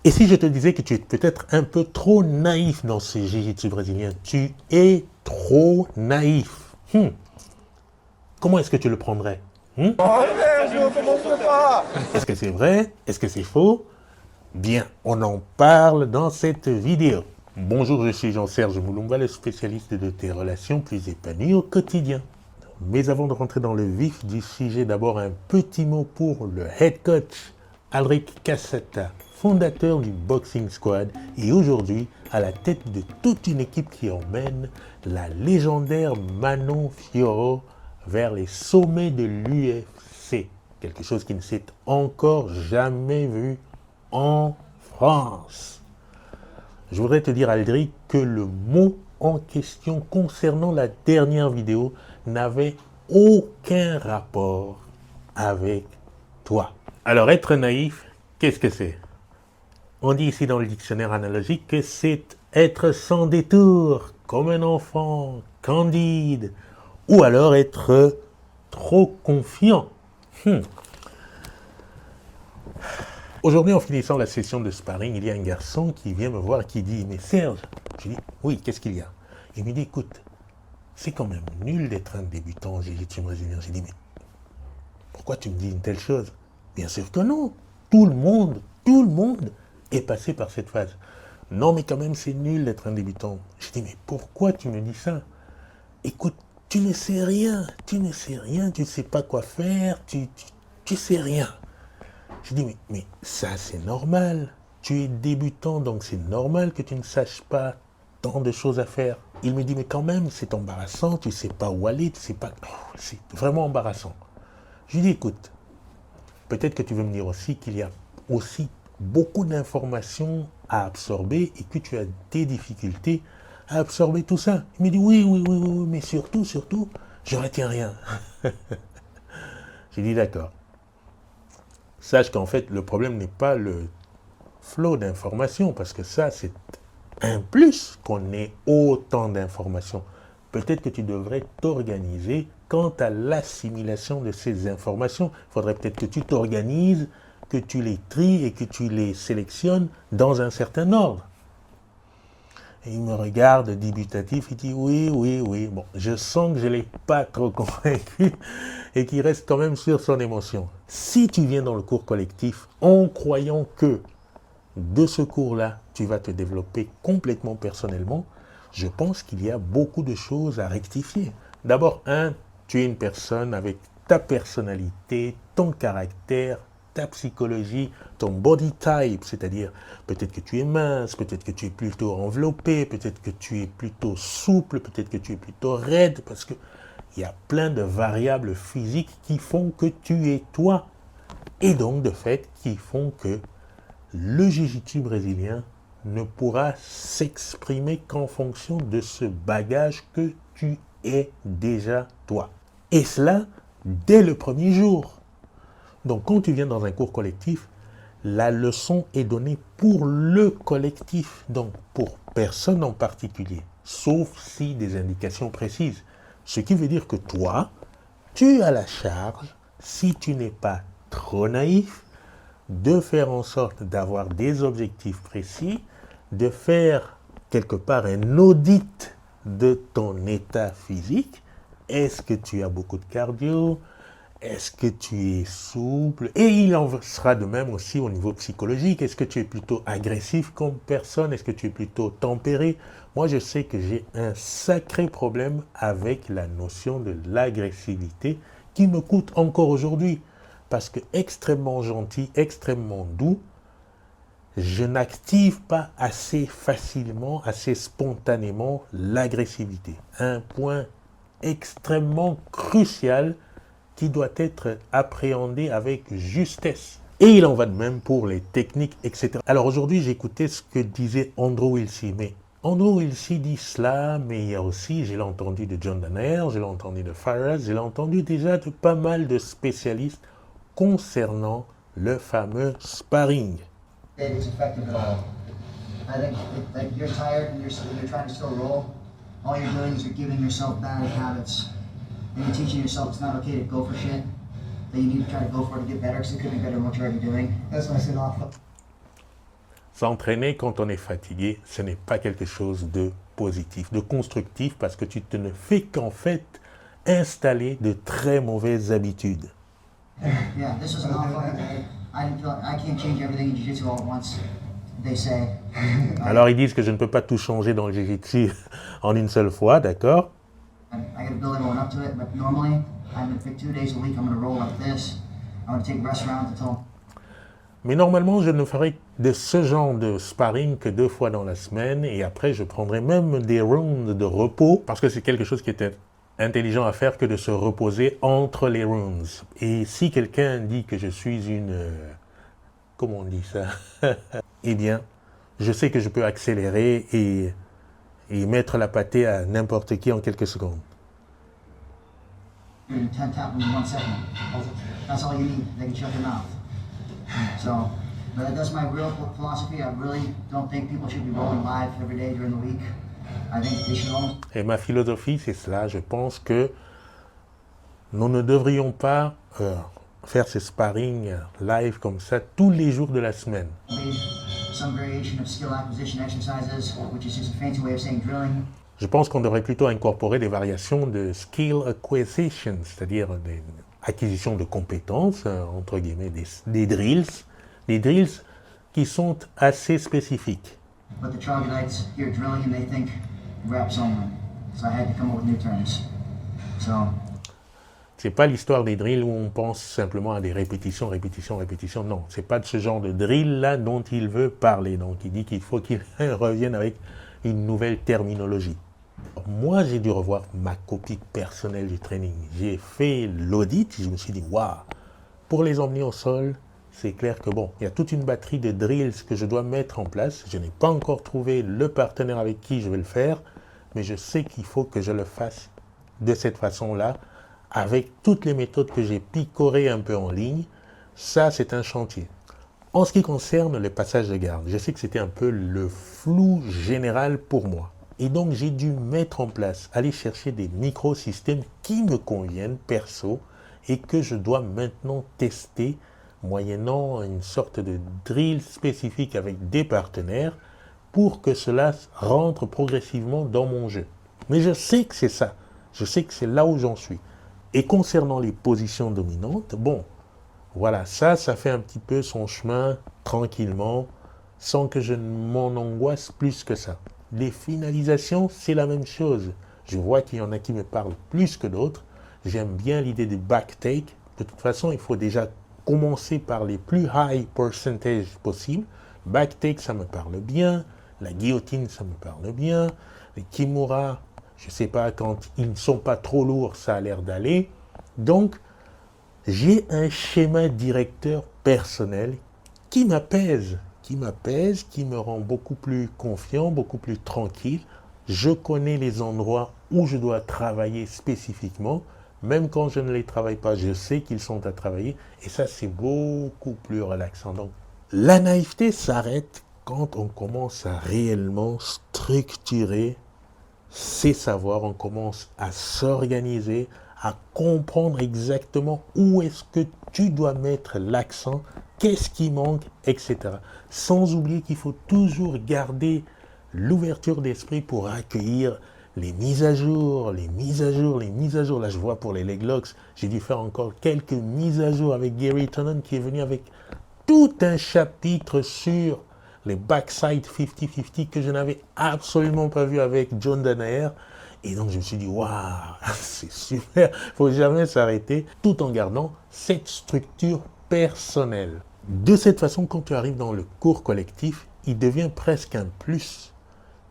Et si je te disais que tu es peut-être un peu trop naïf dans ce jiu-jitsu brésilien, tu es trop naïf. Comment est-ce que tu le prendrais? Est-ce que c'est vrai? Est-ce que c'est faux? Bien, on en parle dans cette vidéo. Bonjour, je suis Jean-Serge Moulumba, le spécialiste de tes relations plus épanouies au quotidien. Mais avant de rentrer dans le vif du sujet, d'abord un petit mot pour le head coach Alric Cassata, fondateur du Boxing Squad et aujourd'hui à la tête de toute une équipe qui emmène la légendaire Manon Fiorot vers les sommets de l'UFC. Quelque chose qui ne s'est encore jamais vu en France. Je voudrais te dire, Aldric, que le mot en question concernant la dernière vidéo n'avait aucun rapport avec toi. Alors, être naïf, qu'est-ce que c'est? On dit ici dans le dictionnaire analogique que c'est être sans détour, comme un enfant, candide, ou alors être trop confiant. Aujourd'hui, en finissant la session de sparring, il y a un garçon qui vient me voir et qui dit « Mais Serge !» Je dis « Oui, qu'est-ce qu'il y a ?» Il me dit « Écoute, c'est quand même nul d'être un débutant en jiu-jitsu brésilien. » J'ai dit « Mais pourquoi tu me dis une telle chose ?» Bien sûr que non. Tout le monde est passé par cette phase. Non, mais quand même, c'est nul d'être un débutant. Je dis « Mais pourquoi tu me dis ça ? Écoute, tu ne sais rien, tu ne sais pas quoi faire, tu sais rien. » Je dis, mais ça c'est normal. Tu es débutant, donc c'est normal que tu ne saches pas tant de choses à faire. Il me dit, mais quand même, c'est embarrassant, tu ne sais pas où aller, tu sais pas... c'est vraiment embarrassant. Je lui dis, écoute, peut-être que tu veux me dire aussi qu'il y a aussi beaucoup d'informations à absorber et que tu as des difficultés à absorber tout ça. Il me dit, oui, mais surtout, je retiens rien. J'ai dit, d'accord. Sache qu'en fait, le problème n'est pas le flot d'informations, parce que ça, c'est un plus qu'on ait autant d'informations. Peut-être que tu devrais t'organiser quant à l'assimilation de ces informations. Il faudrait peut-être que tu t'organises, que tu les tries et que tu les sélectionnes dans un certain ordre. Et il me regarde dubitatif, il dit oui. Bon, je sens que je ne l'ai pas trop convaincu et qu'il reste quand même sur son émotion. Si tu viens dans le cours collectif en croyant que de ce cours-là, tu vas te développer complètement personnellement, je pense qu'il y a beaucoup de choses à rectifier. D'abord, tu es une personne avec ta personnalité, ton caractère, ta psychologie, ton body type, c'est-à-dire peut-être que tu es mince, peut-être que tu es plutôt enveloppé, peut-être que tu es plutôt souple, peut-être que tu es plutôt raide, parce que il y a plein de variables physiques qui font que tu es toi, et donc de fait qui font que le jiu-jitsu brésilien ne pourra s'exprimer qu'en fonction de ce bagage que tu es déjà toi. Et cela dès le premier jour. Donc, quand tu viens dans un cours collectif, la leçon est donnée pour le collectif, donc pour personne en particulier, sauf si des indications précises. Ce qui veut dire que toi, tu as la charge, si tu n'es pas trop naïf, de faire en sorte d'avoir des objectifs précis, de faire quelque part un audit de ton état physique. Est-ce que tu as beaucoup de cardio ? Est-ce que tu es souple? Et il en sera de même aussi au niveau psychologique. Est-ce que tu es plutôt agressif comme personne? Est-ce que tu es plutôt tempéré? Moi, je sais que j'ai un sacré problème avec la notion de l'agressivité qui me coûte encore aujourd'hui. Parce que extrêmement gentil, extrêmement doux, je n'active pas assez facilement, assez spontanément l'agressivité. Un point extrêmement crucial qui doit être appréhendé avec justesse. Et il en va de même pour les techniques, etc. Alors aujourd'hui, j'ai écouté ce que disait Andrew Wilsey. Mais Andrew Wilsey dit cela, mais il y a aussi, je l'ai entendu de John Danaher, je l'ai entendu de Faraz, je l'ai entendu déjà de pas mal de spécialistes concernant le fameux sparring. It's effective at all. I think like you're tired and you're trying to still roll. All you're doing is you're giving yourself bad habits. And you're teaching yourself it's not okay to go for shit. That you need to try to go for it to get better because it could be better than what you're already doing. That's what I said off. S'entraîner quand on est fatigué, ce n'est pas quelque chose de positif, de constructif, parce que tu ne fais qu'en fait installer de très mauvaises habitudes. Yeah, this was an awful day. I can't change everything in jiu-jitsu all at once, they say. Alors ils disent que je ne peux pas tout changer dans le jiu-jitsu en une seule fois, d'accord? I gotta build everyone up to it, but normally, I'm gonna pick 2 days a week, I'm gonna roll like this. I'm gonna take rest rounds until... Mais normalement, je ne ferai de ce genre de sparring que 2 fois dans la semaine, et après je prendrai même des rounds de repos, parce que c'est quelque chose qui était intelligent à faire que de se reposer entre les rounds. Et si quelqu'un dit que je suis une... comment on dit ça? Eh bien, je sais que je peux accélérer et mettre la pâtée à n'importe qui en quelques secondes. 10 tap in 1 second. That's all you need. They can shut your mouth. So, but that's my real philosophy. I really don't think people should be rolling live every day during the week. I think they should almost... Et ma philosophie, c'est cela. Je pense que nous ne devrions pas faire ces sparring live comme ça tous les jours de la semaine. some variation of skill acquisition exercises, which is just a fancy way of saying drilling. Je pense qu'on devrait plutôt incorporer des variations de skill acquisition, c'est-à-dire des acquisitions de compétences, entre guillemets, des drills qui sont assez spécifiques. But the troglodytes hear drilling and they think reps only. So I had to come up with new terms. So C'est pas l'histoire des drills où on pense simplement à des répétitions. Non, c'est pas de ce genre de drill-là dont il veut parler. Donc il dit qu'il faut qu'il revienne avec une nouvelle terminologie. Moi, j'ai dû revoir ma copie personnelle du training. J'ai fait l'audit, je me suis dit, waouh, pour les emmener au sol, c'est clair que bon, il y a toute une batterie de drills que je dois mettre en place. Je n'ai pas encore trouvé le partenaire avec qui je vais le faire, mais je sais qu'il faut que je le fasse de cette façon-là, avec toutes les méthodes que j'ai picorées un peu en ligne. Ça, c'est un chantier. En ce qui concerne le passage de garde, je sais que c'était un peu le flou général pour moi. Et donc, j'ai dû mettre en place, aller chercher des microsystèmes qui me conviennent perso et que je dois maintenant tester moyennant une sorte de drill spécifique avec des partenaires pour que cela rentre progressivement dans mon jeu. Mais je sais que c'est ça. Je sais que c'est là où j'en suis. Et concernant les positions dominantes, bon, voilà, ça fait un petit peu son chemin tranquillement, sans que je m'en angoisse plus que ça. Les finalisations, c'est la même chose. Je vois qu'il y en a qui me parlent plus que d'autres. J'aime bien l'idée du back take. De toute façon, il faut déjà commencer par les plus high percentage possibles. Back take, ça me parle bien. La guillotine, ça me parle bien. Les kimura, je ne sais pas, quand ils ne sont pas trop lourds, ça a l'air d'aller. Donc, j'ai un schéma directeur personnel qui m'apaise, qui me rend beaucoup plus confiant, beaucoup plus tranquille. Je connais les endroits où je dois travailler spécifiquement. Même quand je ne les travaille pas, je sais qu'ils sont à travailler. Et ça, c'est beaucoup plus relaxant. Donc, la naïveté s'arrête quand on commence à réellement structurer ses savoirs. On commence à s'organiser, à comprendre exactement où est-ce que tu dois mettre l'accent, qu'est-ce qui manque, etc. Sans oublier qu'il faut toujours garder l'ouverture d'esprit pour accueillir les mises à jour. Là, je vois pour les leg locks, j'ai dû faire encore quelques mises à jour avec Gary Tonon qui est venu avec tout un chapitre sur les backside 50-50 que je n'avais absolument pas vu avec John Danaher. Et donc, je me suis dit, waouh, c'est super, il ne faut jamais s'arrêter, tout en gardant cette structure personnelle. De cette façon, quand tu arrives dans le cours collectif, il devient presque un plus,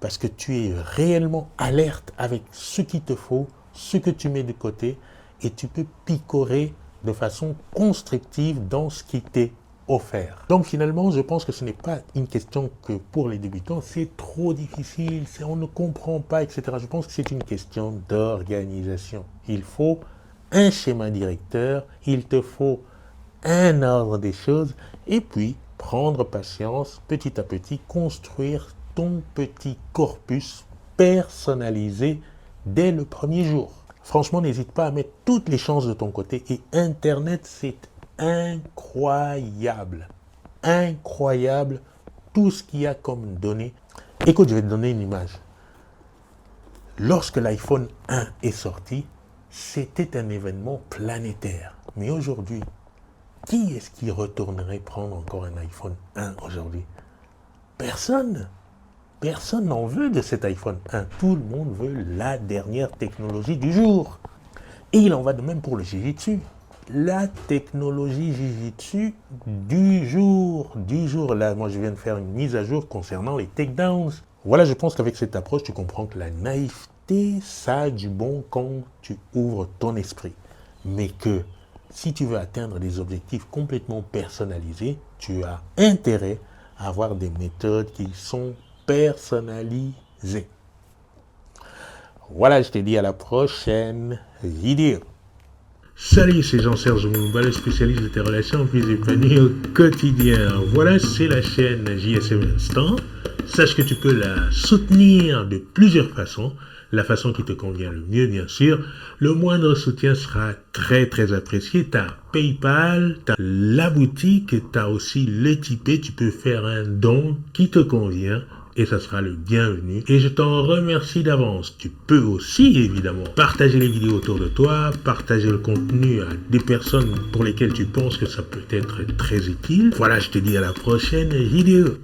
parce que tu es réellement alerte avec ce qu'il te faut, ce que tu mets de côté, et tu peux picorer de façon constructive dans ce qui t'est offert. Donc finalement, je pense que ce n'est pas une question que pour les débutants, c'est trop difficile, on ne comprend pas, etc. Je pense que c'est une question d'organisation. Il faut un schéma directeur, il te faut un ordre des choses, et puis prendre patience, petit à petit, construire ton petit corpus personnalisé dès le premier jour. Franchement, n'hésite pas à mettre toutes les chances de ton côté, et Internet, c'est incroyable, tout ce qu'il y a comme données. Écoute, je vais te donner une image. Lorsque l'iPhone 1 est sorti, c'était un événement planétaire. Mais aujourd'hui, qui est-ce qui retournerait prendre encore un iPhone 1 aujourd'hui? Personne. Personne n'en veut de cet iPhone 1. Tout le monde veut la dernière technologie du jour. Et il en va de même pour le Jujitsu. La technologie Jujitsu du jour. Là, moi, je viens de faire une mise à jour concernant les takedowns. Voilà, je pense qu'avec cette approche, tu comprends que la naïveté, ça a du bon quand tu ouvres ton esprit. Mais que si tu veux atteindre des objectifs complètement personnalisés, tu as intérêt à avoir des méthodes qui sont personnalisées. Voilà, je te dis à la prochaine vidéo. Salut, c'est Jean-Serge Moumba, le spécialiste de tes relations plus épanouies au quotidien. Voilà, c'est la chaîne JSM Instant. Sache que tu peux la soutenir de plusieurs façons. La façon qui te convient le mieux, bien sûr. Le moindre soutien sera très, très apprécié. Tu as PayPal, tu as la boutique, tu as aussi le Tipeee. Tu peux faire un don qui te convient. Et ça sera le bienvenu. Et je t'en remercie d'avance. Tu peux aussi, évidemment, partager les vidéos autour de toi, partager le contenu à des personnes pour lesquelles tu penses que ça peut être très utile. Voilà, je te dis à la prochaine vidéo.